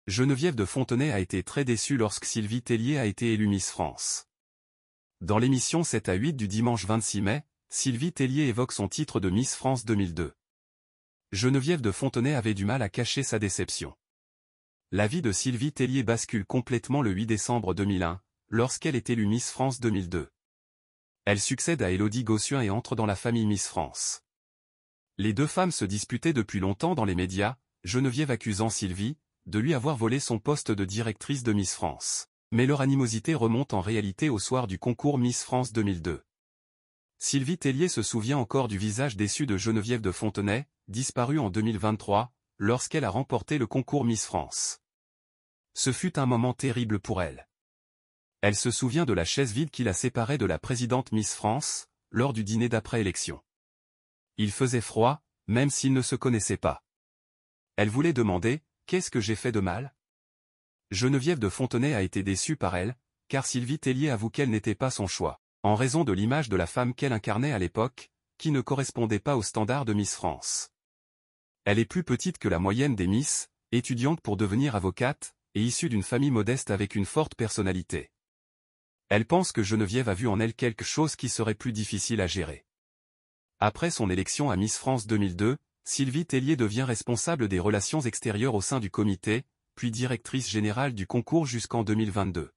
Geneviève de Fontenay a été très déçue lorsque Sylvie Tellier a été élue Miss France. Dans l'émission 7 à 8 du dimanche 26 mai, Sylvie Tellier évoque son titre de Miss France 2002. Geneviève de Fontenay avait du mal à cacher sa déception. La vie de Sylvie Tellier bascule complètement le 8 décembre 2001, lorsqu'elle est élue Miss France 2002. Elle succède à Élodie Gossuin et entre dans la famille Miss France. Les deux femmes se disputaient depuis longtemps dans les médias, Geneviève accusant Sylvie de lui avoir volé son poste de directrice de Miss France. Mais leur animosité remonte en réalité au soir du concours Miss France 2002. Sylvie Tellier se souvient encore du visage déçu de Geneviève de Fontenay, disparue en 2023, lorsqu'elle a remporté le concours Miss France. Ce fut un moment terrible pour elle. Elle se souvient de la chaise vide qui la séparait de la présidente Miss France, lors du dîner d'après-élection. Il faisait froid, même s'ils ne se connaissaient pas. Elle voulait demander « Qu'est-ce que j'ai fait de mal ?» Geneviève de Fontenay a été déçue par elle, car Sylvie Tellier avoue qu'elle n'était pas son choix, en raison de l'image de la femme qu'elle incarnait à l'époque, qui ne correspondait pas aux standards de Miss France. Elle est plus petite que la moyenne des Miss, étudiante pour devenir avocate, et issue d'une famille modeste avec une forte personnalité. Elle pense que Geneviève a vu en elle quelque chose qui serait plus difficile à gérer. Après son élection à Miss France 2002, Sylvie Tellier devient responsable des relations extérieures au sein du comité, puis directrice générale du concours jusqu'en 2022.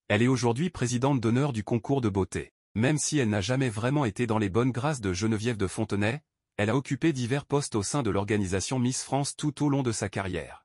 Elle est aujourd'hui présidente d'honneur du concours de beauté. Même si elle n'a jamais vraiment été dans les bonnes grâces de Geneviève de Fontenay, elle a occupé divers postes au sein de l'organisation Miss France tout au long de sa carrière.